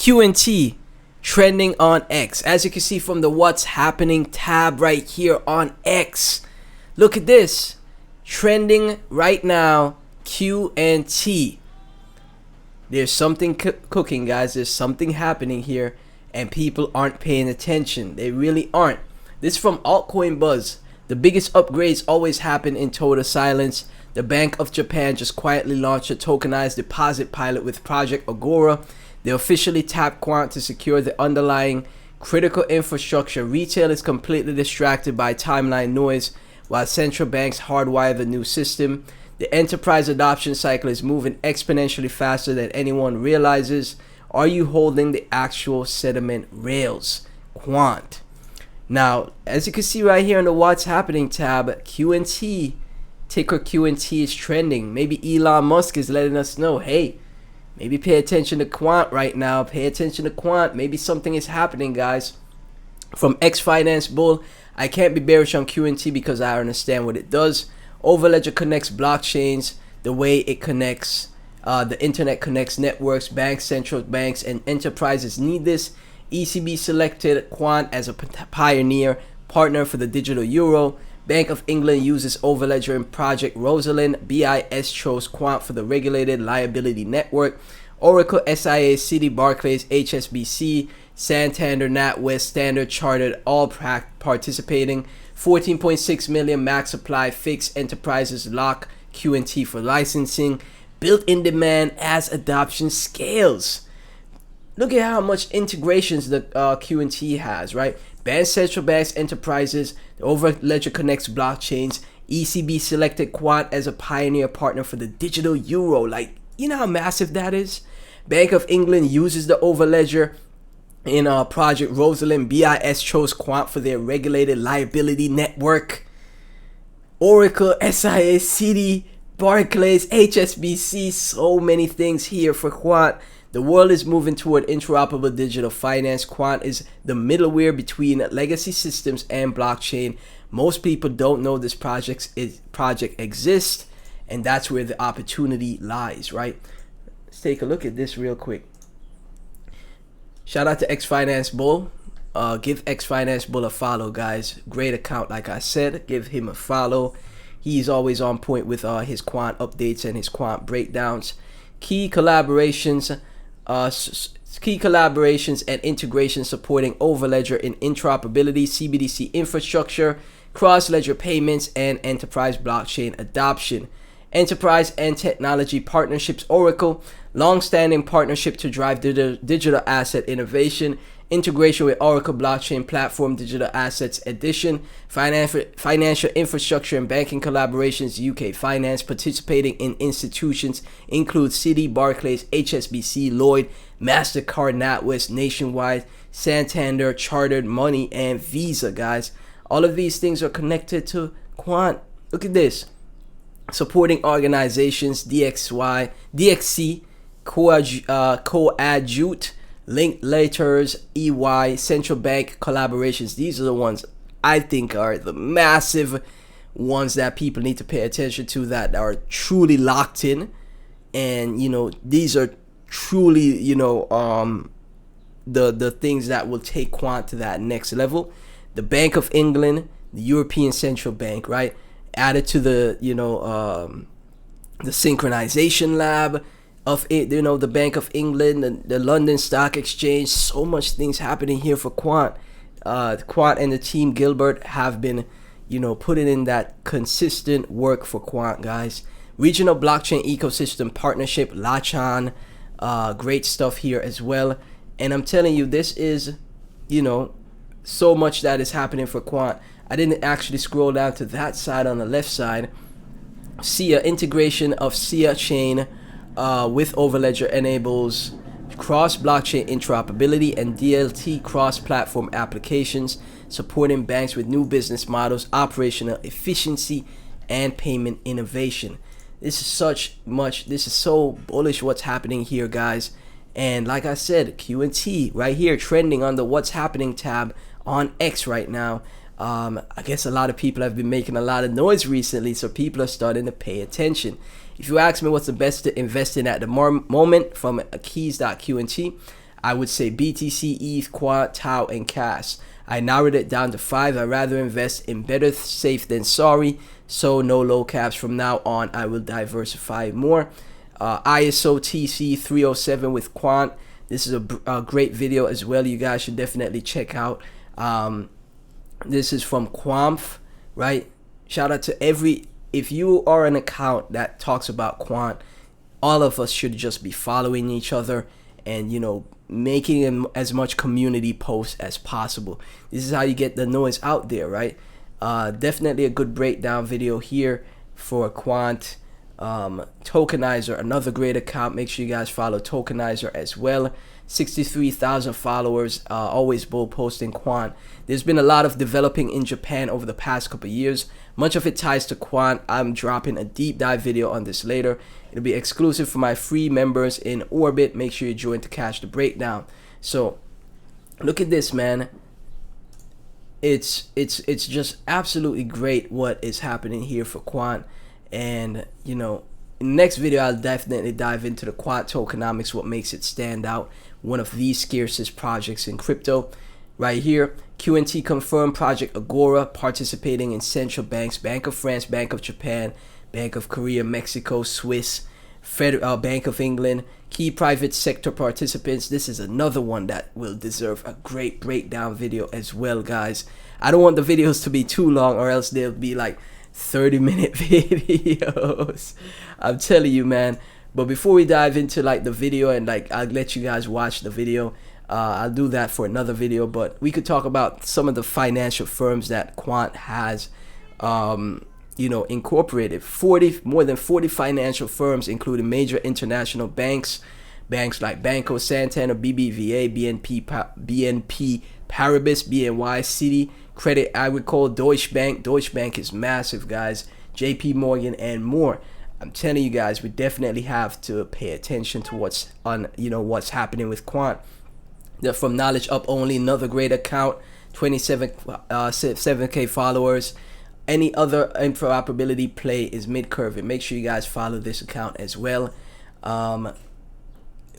QNT trending on X. As you can see from the what's happening tab right here on X. Look at this. Trending right now, QNT. There's something cooking, guys. There's something happening here, and people aren't paying attention. They really aren't. This is from Altcoin Buzz. The biggest upgrades always happen in total silence. The Bank of Japan just quietly launched a tokenized deposit pilot with Project Agora. They officially tapped Quant to secure the underlying critical infrastructure. Retail is completely distracted by timeline noise, while central banks hardwire the new system. The enterprise adoption cycle is moving exponentially faster than anyone realizes. Are you holding the actual settlement rails? Quant. Now, as you can see right here in the What's Happening tab, QNT, ticker QNT is trending. Maybe Elon Musk is letting us know, hey, maybe pay attention to Quant right now. Pay attention to Quant. Maybe something is happening, guys. From X Finance Bull, I can't be bearish on QNT because I understand what it does. Overledger connects blockchains the way it connects. The internet connects networks. Banks, central banks, and enterprises need this. ECB selected Quant as a pioneer partner for the digital euro. Bank of England uses Overledger in Project Rosalind. BIS chose Quant for the regulated liability network. Oracle, SIA, Citi, Barclays, HSBC, Santander, NatWest, Standard Chartered, all participating. 14.6 million max supply. Fixed enterprises lock QNT for licensing. Built-in demand as adoption scales. Look at how much integrations the QNT has, right? Bans central banks, enterprises. The Overledger connects blockchains. ECB selected Quant as a pioneer partner for the digital euro. Like, you know how massive that is? Bank of England uses the Overledger in Project Rosalind. BIS chose Quant for their regulated liability network. Oracle, SIA, Citi, Barclays, HSBC. So many things here for Quant. The world is moving toward interoperable digital finance. Quant is the middleware between legacy systems and blockchain. Most people don't know this project exists, and that's where the opportunity lies, right? Let's take a look at this real quick. Shout out to X Finance Bull. Give X Finance Bull a follow, guys. Great account, like I said. Give him a follow. He's always on point with his Quant updates and his Quant breakdowns. Key collaborations and integrations supporting Overledger in interoperability, CBDC infrastructure, cross-ledger payments, and enterprise blockchain adoption. Enterprise and technology partnerships. Oracle, long-standing partnership to drive digital asset innovation. Integration with Oracle Blockchain Platform, Digital Assets Edition. Financial infrastructure and banking collaborations. UK Finance. Participating in institutions include Citi, Barclays, HSBC, Lloyd, MasterCard, NatWest, Nationwide, Santander, Chartered Money, and Visa, guys. All of these things are connected to Quant. Look at this. Supporting organizations, DXC, Coadjute, Linklaters, EY, central bank collaborations. These are the ones I think are the massive ones that people need to pay attention to, that are truly locked in. And, you know, these are truly, you know, the things that will take Quant to that next level. The Bank of England, the European Central Bank, right? Added to the, you know, the synchronization lab of it, you know, the Bank of England, the London Stock Exchange. So much things happening here for Quant. Quant and the team Gilbert have been, you know, putting in that consistent work for Quant, guys. Regional blockchain ecosystem partnership, Lachan, great stuff here as well. And I'm telling you, this is, you know, so much that is happening for Quant. I didn't actually scroll down to that side on the left side. SIA, integration of SIA chain with Overledger enables cross-blockchain interoperability and DLT cross-platform applications, supporting banks with new business models, operational efficiency, and payment innovation. This is so bullish what's happening here, guys. And like I said, QNT right here trending on the What's Happening tab on X right now. I guess a lot of people have been making a lot of noise recently, so people are starting to pay attention. If you ask me what's the best to invest in at the moment from keys.qnt, I would say BTC, ETH, Quant, Tau, and CAS. I narrowed it down to 5. I'd rather invest in better safe than sorry. So no low caps. From now on, I will diversify more. ISO TC 307 with Quant. This is a great video as well. You guys should definitely check out. This is from Quamf, right? Shout out to if you are an account that talks about Quant, all of us should just be following each other and, you know, making as much community posts as possible. This is how you get the noise out there, right? Definitely a good breakdown video here for Quant. Tokenizer, another great account. Make sure you guys follow Tokenizer as well. 63,000 followers. Always bold posting Quant. There's been a lot of developing in Japan over the past couple of years. Much of it ties to Quant. I'm dropping a deep dive video on this later. It'll be exclusive for my free members in Orbit. Make sure you join to catch the breakdown. So look at this, man. It's just absolutely great what is happening here for Quant. And, you know, in the next video, I'll definitely dive into the Quant tokenomics, what makes it stand out. One of the scarcest projects in crypto. Right here, QNT confirmed Project Agora participating in central banks, Bank of France, Bank of Japan, Bank of Korea, Mexico, Swiss, Bank of England, key private sector participants. This is another one that will deserve a great breakdown video as well, guys. I don't want the videos to be too long or else they'll be like 30-minute videos. I'm telling you, man. But before we dive into like the video and like I'll let you guys watch the video, I'll do that for another video. But we could talk about some of the financial firms that Quant has you know, incorporated. More than 40 financial firms, including major international banks like Banco Santander, BBVA, BNP Paribas, BNY, Citi, Credit Agricole, Deutsche Bank. Deutsche Bank is massive, guys. JP Morgan and more. I'm telling you guys, we definitely have to pay attention to what's happening with Quant. They're from Knowledge Up Only, another great account, 7K followers. Any other interoperability play is mid-curve, and make sure you guys follow this account as well.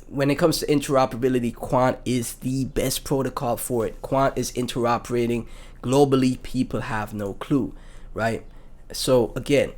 When it comes to interoperability, Quant is the best protocol for it. Quant is interoperating globally. People have no clue, right? So again,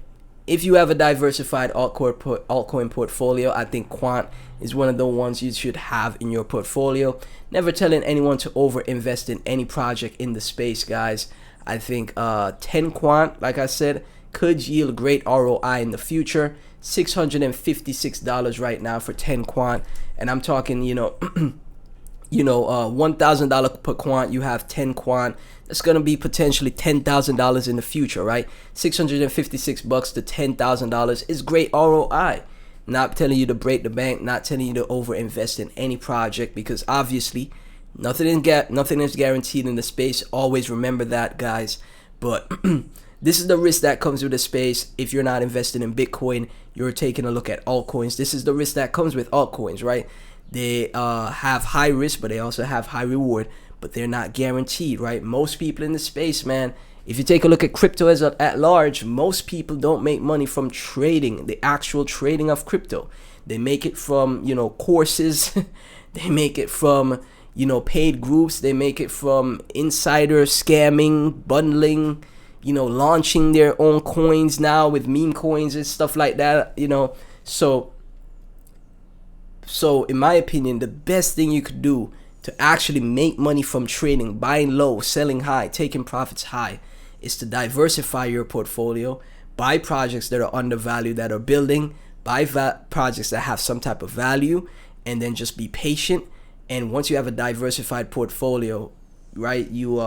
if you have a diversified altcoin portfolio, I think Quant is one of the ones you should have in your portfolio. Never telling anyone to over-invest in any project in the space, guys. I think 10 Quant, like I said, could yield great ROI in the future. $656 right now for 10 Quant, and I'm talking, $1,000 per Quant. You have 10 Quant. That's gonna be potentially $10,000 in the future, right? $656 to $10,000 is great ROI. Not telling you to break the bank, not telling you to over-invest in any project, because obviously nothing is guaranteed in the space. Always remember that, guys. But this is the risk that comes with the space. If you're not investing in Bitcoin, you're taking a look at altcoins. This is the risk that comes with altcoins, right? They have high risk, but they also have high reward, but they're not guaranteed, right? Most people in the space, man, if you take a look at crypto at large, most people don't make money from trading, the actual trading of crypto. They make it from, courses. They make it from, paid groups. They make it from insider scamming, bundling, launching their own coins now with meme coins and stuff like that, So in my opinion, the best thing you could do to actually make money from trading, buying low, selling high, taking profits high, is to diversify your portfolio, buy projects that are undervalued, that are building, buy projects that have some type of value, and then just be patient. And once you have a diversified portfolio, right, you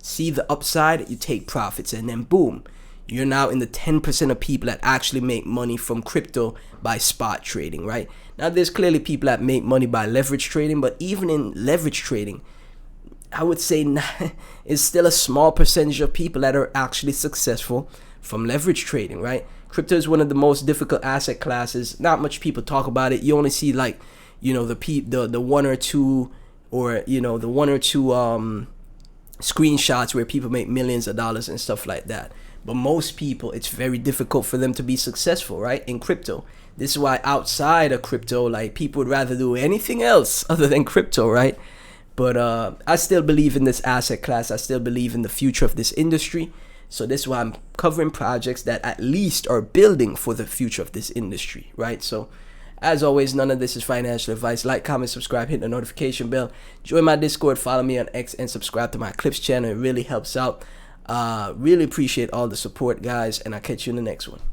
see the upside, you take profits, and then boom, you're now in the 10% of people that actually make money from crypto by spot trading, right? Now, there's clearly people that make money by leverage trading, but even in leverage trading, I would say it's still a small percentage of people that are actually successful from leverage trading, right? Crypto is one of the most difficult asset classes. Not much people talk about it. You only see like, the one or two, or the one or two screenshots where people make millions of dollars and stuff like that. But most people, it's very difficult for them to be successful, right? In crypto, This is why outside of crypto, like, people would rather do anything else other than crypto, right? But I still believe in this asset class. I still believe in the future of this industry. So this is why I'm covering projects that at least are building for the future of this industry, right? So as always, none of this is financial advice. Like, comment, subscribe, hit the notification bell. Join my Discord, follow me on X, and subscribe to my Clips channel. It really helps out. Really appreciate all the support, guys, and I'll catch you in the next one.